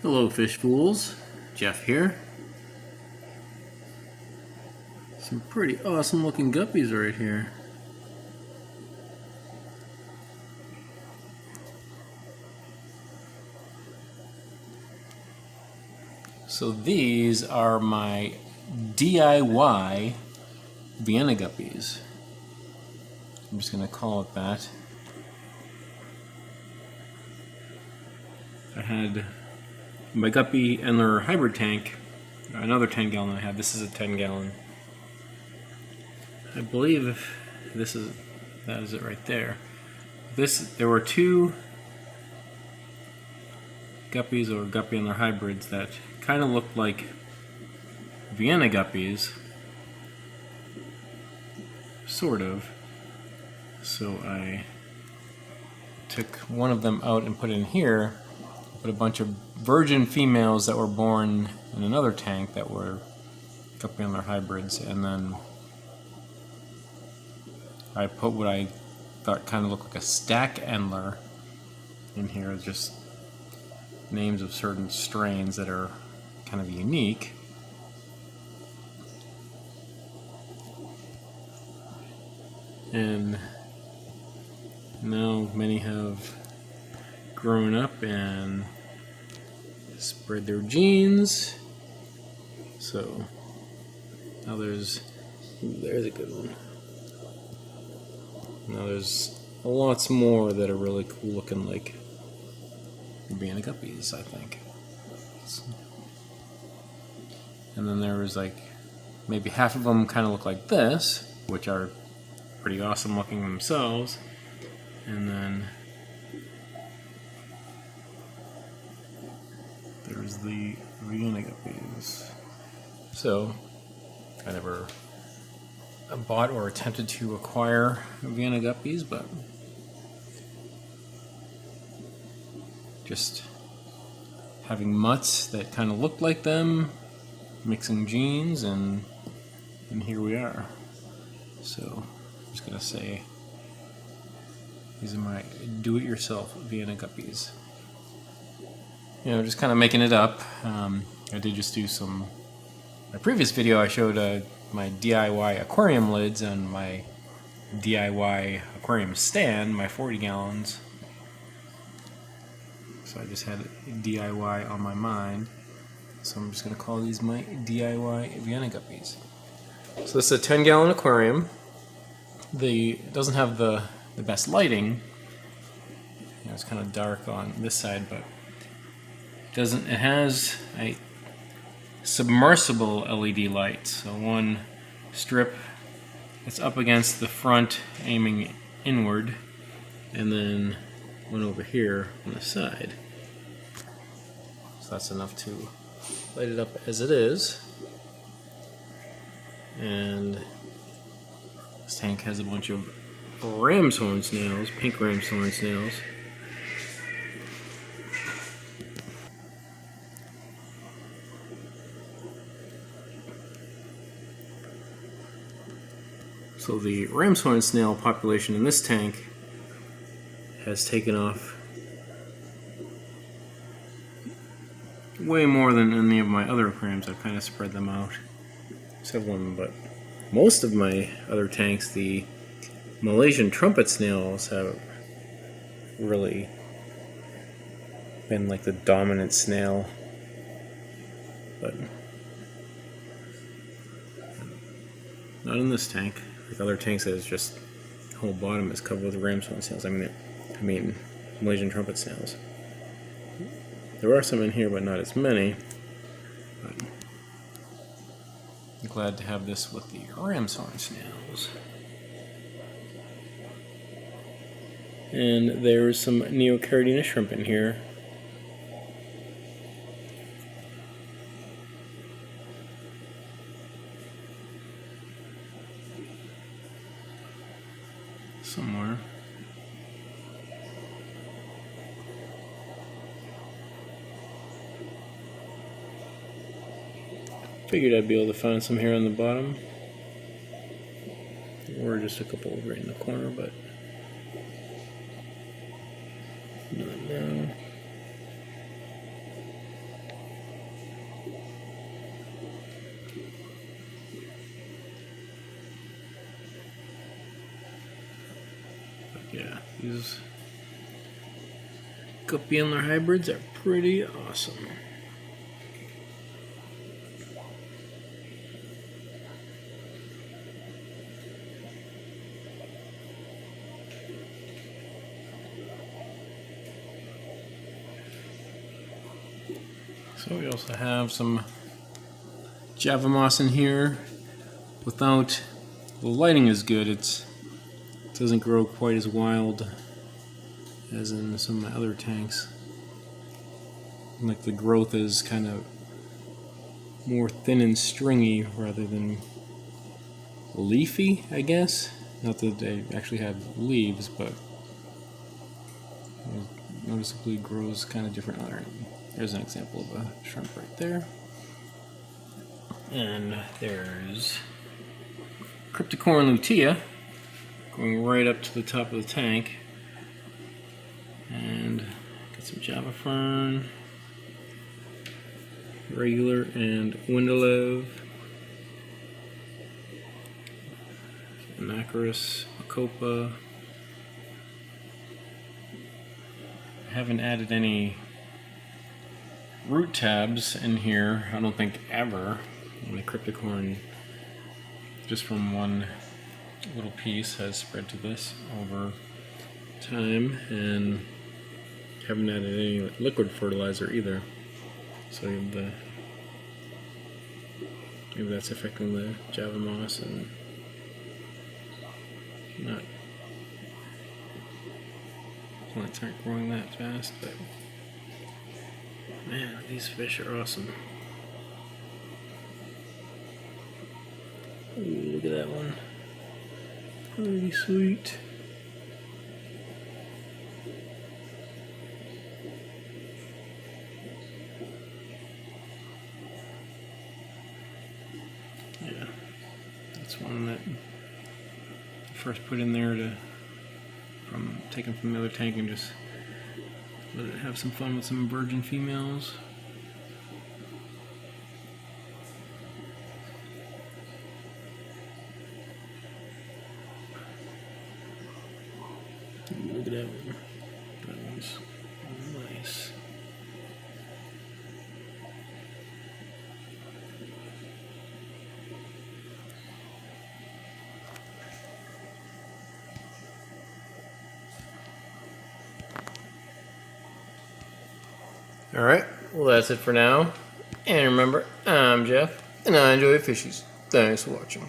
Hello fish fools, Jeff here. Some pretty awesome looking guppies right here. So these are my DIY Vienna Guppies. I'm just going to call it that. I had my Guppy and Endler hybrid tank, another 10 gallon I have. This is a 10 gallon. I believe that is it right there. There were two guppies or Guppy and Endler hybrids that kind of looked like Vienna Guppies, sort of. So I took one of them out and put it in here, put a bunch of virgin females that were born in another tank that were Guppy and Endler hybrids, and then I put what I thought kind of looked like a stack Endler in here, just names of certain strains that are kind of unique. And now many have grown up and spread their genes. So now there's a good one. Now there's lots more that are really cool looking like Vienna Guppies, I think. And then there was like maybe half of them kind of look like this, which are pretty awesome looking themselves. And then there's the Vienna Guppies. So I never bought or attempted to acquire Vienna Guppies, but just having mutts that kind of looked like them, mixing genes, and here we are. So I'm just gonna say these are my do-it-yourself Vienna Guppies. You know, just kind of making it up. I did just do my previous video I showed my DIY aquarium lids and my DIY aquarium stand, my 40 gallons. So I just had DIY on my mind. So I'm just going to call these my DIY Vienna Guppies. So this is a 10 gallon aquarium. It doesn't have the best lighting. You know, it's kind of dark on this side, but it has a submersible LED light. So one strip that's up against the front aiming inward, and then one over here on the side. So that's enough to light it up as it is. And this tank has a bunch of ram's horn snails, pink ram's horn snails. So the ram's horn snail population in this tank has taken off way more than any of my other aquariums. I've kind of spread them out. Several of them, but most of my other tanks, the Malaysian trumpet snails have really been like the dominant snail. But not in this tank. Like other tanks, that is just the whole bottom is covered with ram's horn snails. I mean Malaysian trumpet snails. There are some in here, but not as many. But I'm glad to have this with the ram's horn snails. And there's some Neocaridina shrimp in here. Somewhere. Figured I'd be able to find some here on the bottom, or just a couple right in the corner, but not now. Yeah, these Guppy and Endler hybrids are pretty awesome. So we also have some Java moss in here. Without the lighting is good, it doesn't grow quite as wild as in some of my other tanks. Like the growth is kind of more thin and stringy rather than leafy, I guess. Not that they actually have leaves, but it noticeably grows kind of different. Alright, there's an example of a shrimp right there. And there's Cryptocorin lutea going right up to the top of the tank. And got some Java fern, regular and Windelove, Macaris, Macopa. I haven't added any root tabs in here, I don't think ever. And the Cryptocorin, just from one little piece, has spread to this over time, and haven't added any liquid fertilizer either. So maybe that's affecting the Java moss and not plants aren't growing that fast. But man, these fish are awesome. Ooh, look at that one. Pretty sweet. Yeah, that's one that I first put in there taken from the other tank and just let it have some fun with some virgin females. Look at that one. That one's nice. Alright, well that's it for now. And remember, I'm Jeff, and I enjoy fishies. Thanks for watching.